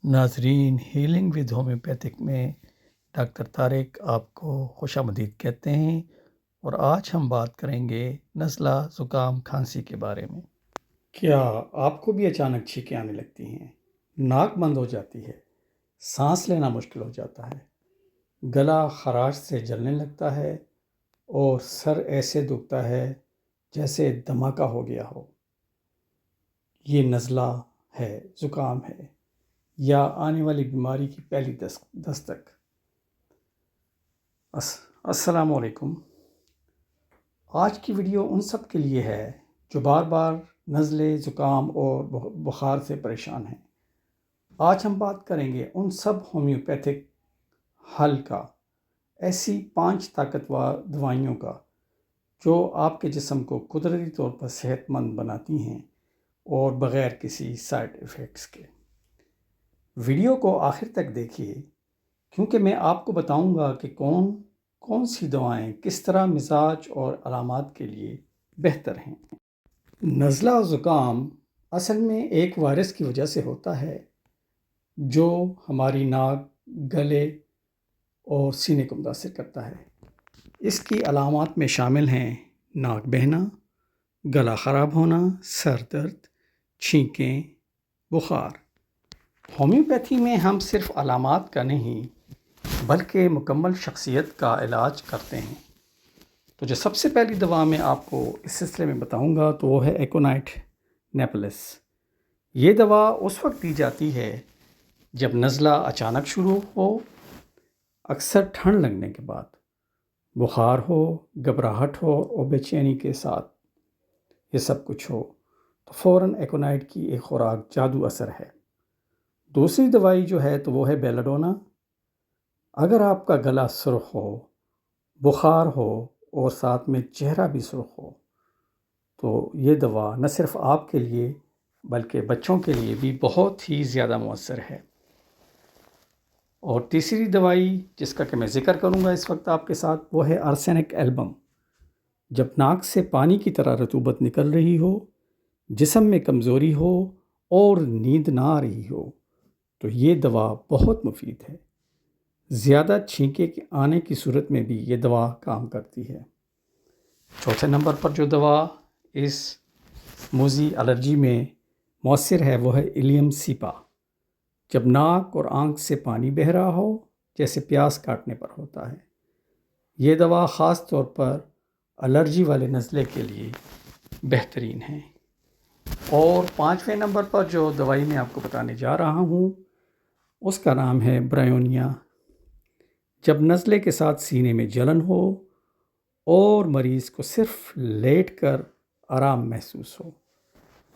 ناظرین، healing with homeopathic میں doctor Tariq آپ کو خوش آمدید کہتے ہیں، اور آج ہم بات کریں گے نزلہ، زکام، کھانسی کے بارے میں۔ کیا آپ کو بھی اچانک چھینکیں آنے لگتی ہیں، ناک بند ہو جاتی ہے، سانس لینا مشکل ہو جاتا ہے، گلا خراش سے جلنے لگتا ہے اور سر ایسے دکھتا ہے جیسے دھماکہ ہو گیا ہو؟ یہ نزلہ ہے، زکام ہے، یا آنے والی بیماری کی پہلی دستک؟ السلام علیکم۔ آج کی ویڈیو ان سب کے لیے ہے جو بار بار نزلے، زکام اور بخار سے پریشان ہیں۔ آج ہم بات کریں گے ان سب ہومیوپیتھک حل کا، ایسی 5 طاقتور دوائیوں کا جو آپ کے جسم کو قدرتی طور پر صحت مند بناتی ہیں اور بغیر کسی سائیڈ ایفیکٹس کے۔ ویڈیو کو آخر تک دیکھیے، کیونکہ میں آپ کو بتاؤں گا کہ کون سی دوائیں کس طرح مزاج اور علامات کے لیے بہتر ہیں۔ نزلہ و زکام اصل میں ایک وائرس کی وجہ سے ہوتا ہے جو ہماری ناک، گلے اور سینے کو متاثر کرتا ہے۔ اس کی علامات میں شامل ہیں ناک بہنا، گلا خراب ہونا، سر درد، چھینکیں، بخار۔ ہومیوپیتھی میں ہم صرف علامات کا نہیں بلکہ مکمل شخصیت کا علاج کرتے ہیں۔ تو جو سب سے پہلی دوا میں آپ کو اس سلسلے میں بتاؤں گا تو وہ ہے ایکونائٹ نیپلس۔ یہ دوا اس وقت دی جاتی ہے جب نزلہ اچانک شروع ہو، اکثر ٹھنڈ لگنے کے بعد، بخار ہو، گھبراہٹ ہو اور بے چینی کے ساتھ یہ سب کچھ ہو، تو فوراً ایکونائٹ کی ایک خوراک جادو اثر ہے۔ دوسری دوائی جو ہے تو وہ ہے بیلاڈونا۔ اگر آپ کا گلا سرخ ہو، بخار ہو اور ساتھ میں چہرہ بھی سرخ ہو تو یہ دوا نہ صرف آپ کے لیے بلکہ بچوں کے لیے بھی بہت ہی زیادہ مؤثر ہے۔ اور تیسری دوائی جس کا کہ میں ذکر کروں گا اس وقت آپ کے ساتھ، وہ ہے آرسینک ایلبم۔ جب ناک سے پانی کی طرح رطوبت نکل رہی ہو، جسم میں کمزوری ہو اور نیند نہ آ رہی ہو تو یہ دوا بہت مفید ہے۔ زیادہ چھینکیں آنے کی صورت میں بھی یہ دوا کام کرتی ہے۔ چوتھے نمبر پر جو دوا اس موذی الرجی میں مؤثر ہے وہ ہے ایلیم سیپا۔ جب ناک اور آنکھ سے پانی بہہ رہا ہو جیسے پیاس کاٹنے پر ہوتا ہے، یہ دوا خاص طور پر الرجی والے نزلے کے لیے بہترین ہے۔ اور 5ویں نمبر پر جو دوائی میں آپ کو بتانے جا رہا ہوں اس کا نام ہے برایونیا۔ جب نزلے کے ساتھ سینے میں جلن ہو اور مریض کو صرف لیٹ کر آرام محسوس ہو،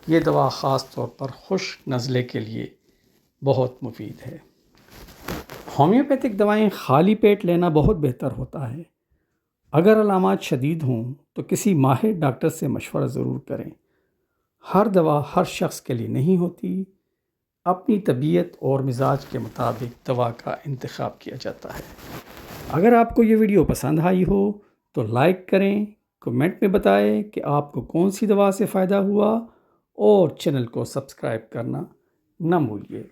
یہ دوا خاص طور پر خشک نزلے کے لیے بہت مفید ہے۔ ہومیوپیتھک دوائیں خالی پیٹ لینا بہت بہتر ہوتا ہے۔ اگر علامات شدید ہوں تو کسی ماہر ڈاکٹر سے مشورہ ضرور کریں۔ ہر دوا ہر شخص کے لیے نہیں ہوتی، اپنی طبیعت اور مزاج کے مطابق دوا کا انتخاب کیا جاتا ہے۔ اگر آپ کو یہ ویڈیو پسند آئی ہو تو لائک کریں، کمنٹ میں بتائیں کہ آپ کو کون سی دوا سے فائدہ ہوا، اور چینل کو سبسکرائب کرنا نہ بھولیے۔